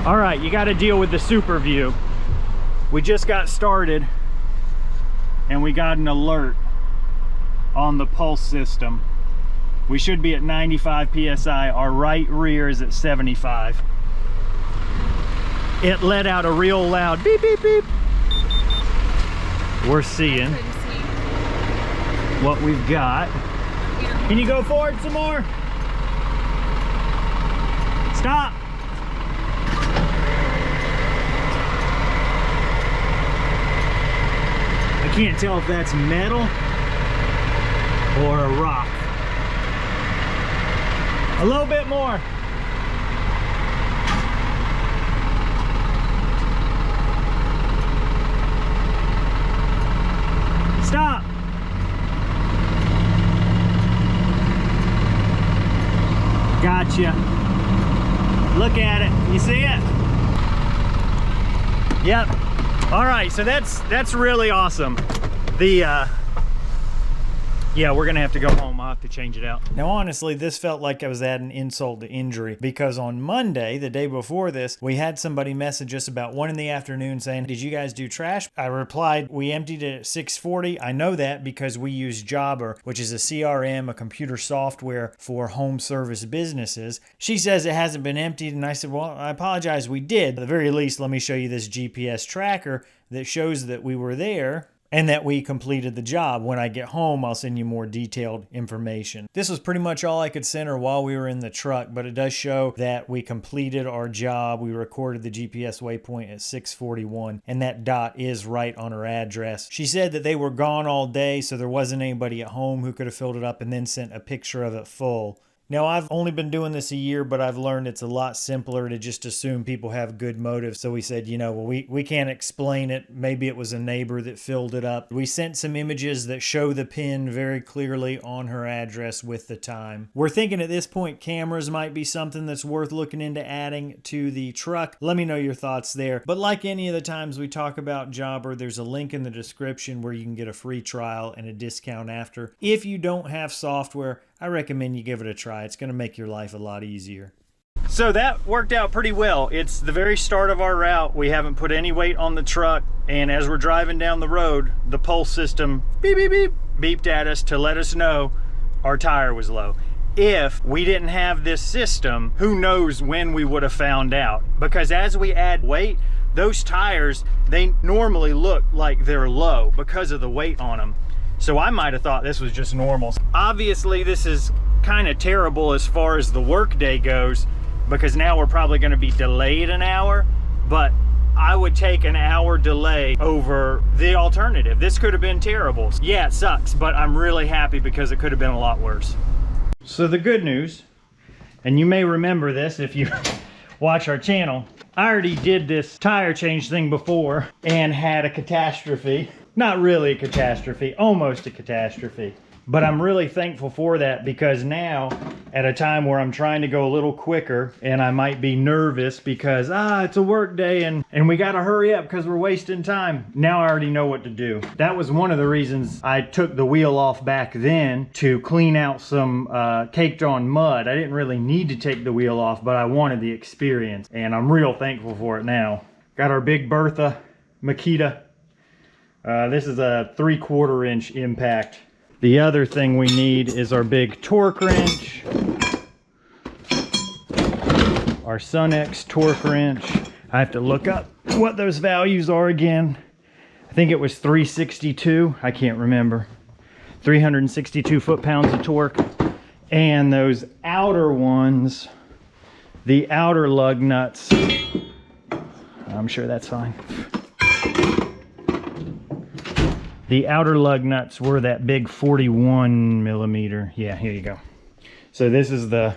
All right, you got to deal with the super view. We just got started and we got an alert on the pulse system. We should be at 95 psi. Our right rear is at 75. It let out a real loud beep beep beep. We're seeing what we've got. Can you go forward some more? Stop. I can't tell if that's metal or a rock. A little bit more. Stop. Gotcha. Look at it. You see it? Yep. All right, so that's really awesome. Yeah, we're gonna have to go home. I'll have to change it out. Now, honestly, this felt like I was adding insult to injury, because on Monday, the day before this, we had somebody message us about 1 in the afternoon saying, did you guys do trash? I replied, we emptied it at 6:40. I know that because we use Jobber, which is a CRM, a computer software for home service businesses. She says it hasn't been emptied, and I said, well, I apologize, we did. At the very least, let me show you this GPS tracker that shows that we were there and that we completed the job. When I get home, I'll send you more detailed information. This was pretty much all I could send her while we were in the truck, but it does show that we completed our job. We recorded the GPS waypoint at 6:41, and that dot is right on her address. She said that they were gone all day, so there wasn't anybody at home who could have filled it up, and then sent a picture of it full. Now, I've only been doing this a year, but I've learned it's a lot simpler to just assume people have good motives. So we said, you know, well, we can't explain it. Maybe it was a neighbor that filled it up. We sent some images that show the pin very clearly on her address with the time. We're thinking at this point cameras might be something that's worth looking into adding to the truck. Let me know your thoughts there. But like any of the times we talk about Jobber, there's a link in the description where you can get a free trial and a discount after. If you don't have software, I recommend you give it a try. It's going to make your life a lot easier. So that worked out pretty well. It's the very start of our route. We haven't put any weight on the truck, and as we're driving down the road, the pulse system beep beep beep beeped at us to let us know our tire was low. If we didn't have this system, who knows when we would have found out, because as we add weight, those tires, they normally look like they're low because of the weight on them. So I might have thought this was just normal. Obviously, this is kind of terrible as far as the workday goes, because now we're probably going to be delayed an hour, but I would take an hour delay over the alternative. This could have been terrible. Yeah, it sucks, but I'm really happy because it could have been a lot worse. So the good news, and you may remember this if you watch our channel, I already did this tire change thing before and had a catastrophe. Not really a catastrophe, almost a catastrophe. But I'm really thankful for that, because now, at a time where I'm trying to go a little quicker and I might be nervous because, it's a work day and we gotta hurry up because we're wasting time. Now I already know what to do. That was one of the reasons I took the wheel off back then, to clean out some caked on mud. I didn't really need to take the wheel off, but I wanted the experience, and I'm real thankful for it now. Got our big Bertha Makita. This is a 3/4 inch impact. The other thing we need is our big torque wrench, our SUNEX torque wrench. I have to look up what those values are again. I think it was 362, I can't remember. 362 foot-pounds of torque. And those outer ones, the outer lug nuts, I'm sure that's fine. The outer lug nuts were that big 41 millimeter. Yeah, here you go. So this is the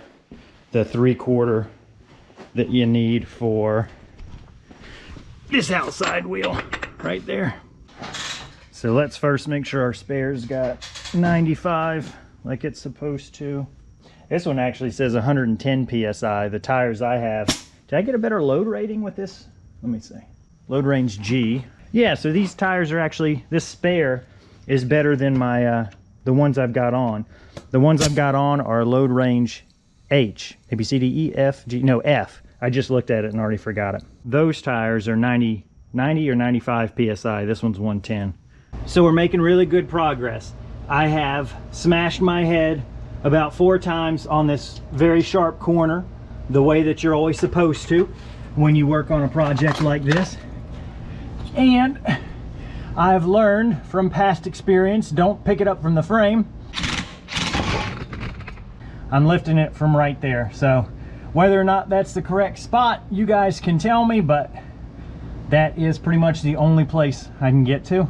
3/4 that you need for this outside wheel right there. So let's first make sure our spare's got 95 like it's supposed to. This one actually says 110 PSI. The tires I have. Did I get a better load rating with this? Let me see. Load range G. Yeah, so these tires are actually, this spare is better than my the ones I've got on. The ones I've got on are load range H. A, B, C, D, E, F, G, no, F. I just looked at it and already forgot it. Those tires are 90 or 95 PSI. This one's 110. So we're making really good progress. I have smashed my head about 4 times on this very sharp corner, the way that you're always supposed to when you work on a project like this. And I've learned from past experience, don't pick it up from the frame. I'm lifting it from right there. So whether or not that's the correct spot, you guys can tell me, but that is pretty much the only place I can get to.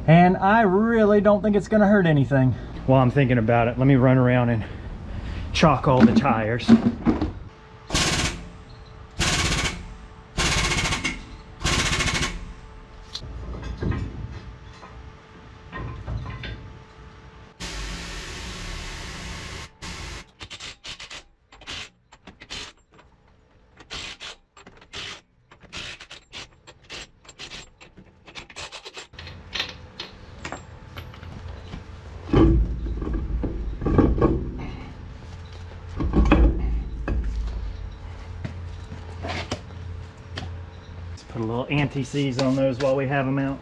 And I really don't think it's gonna hurt anything. While I'm thinking about it, let me run around and chalk all the tires. Put a little anti-seize on those while we have them out.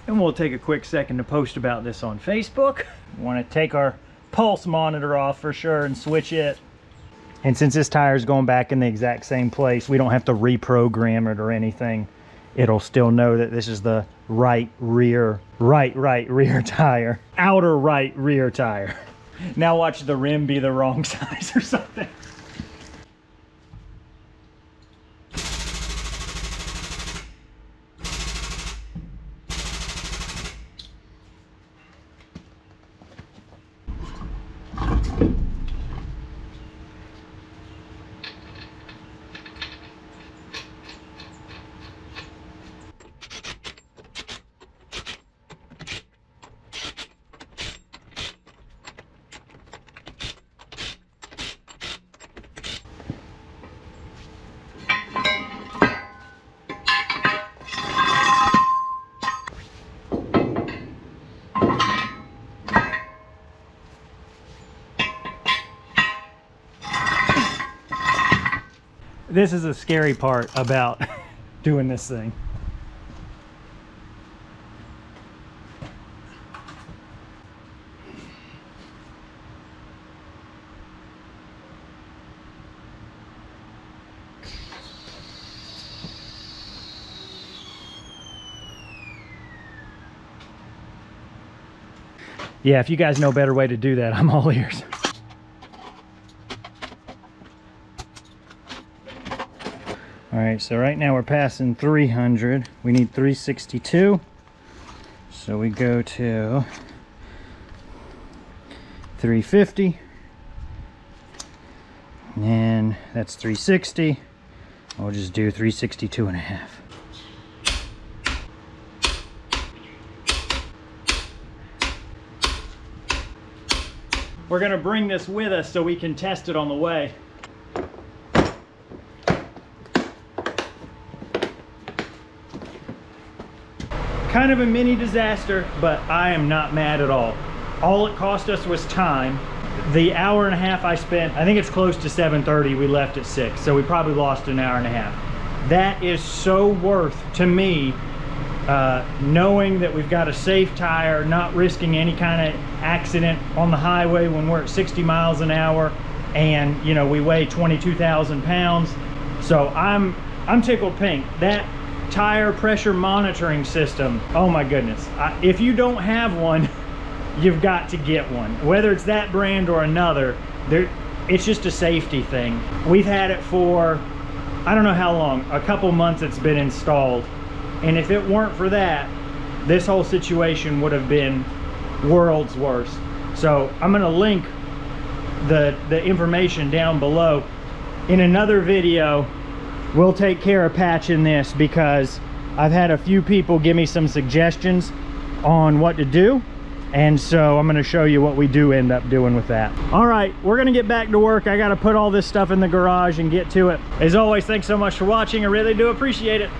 And we'll take a quick second to post about this on Facebook. We want to take our pulse monitor off for sure and switch it. And since this tire is going back in the exact same place, we don't have to reprogram it or anything. It'll still know that this is the right rear tire. Outer right rear tire. Now watch the rim be the wrong size or something. This is a scary part about doing this thing. Yeah, if you guys know a better way to do that, I'm all ears. All right, so right now we're passing 300. We need 362. So we go to 350. And that's 360. I'll just do 362 and a half. We're gonna bring this with us so we can test it on the way. Kind of a mini disaster, but I am not mad at all. All it cost us was time. The hour and a half I spent, I think it's close to 7:30, we left at 6, so we probably lost an hour and a half. That is so worth to me, knowing that we've got a safe tire, not risking any kind of accident on the highway when we're at 60 miles an hour, and you know, we weigh 22,000 pounds. So I'm tickled pink. That tire pressure monitoring system, oh my goodness. If you don't have one, you've got to get one. Whether it's that brand or another, it's just a safety thing. We've had it for, I don't know how long, a couple months it's been installed. And if it weren't for that, this whole situation would have been worlds worse. So I'm gonna link the information down below. In another video, we'll take care of patching this because I've had a few people give me some suggestions on what to do. And so I'm gonna show you what we do end up doing with that. All right, we're gonna get back to work. I gotta put all this stuff in the garage and get to it. As always, thanks so much for watching. I really do appreciate it.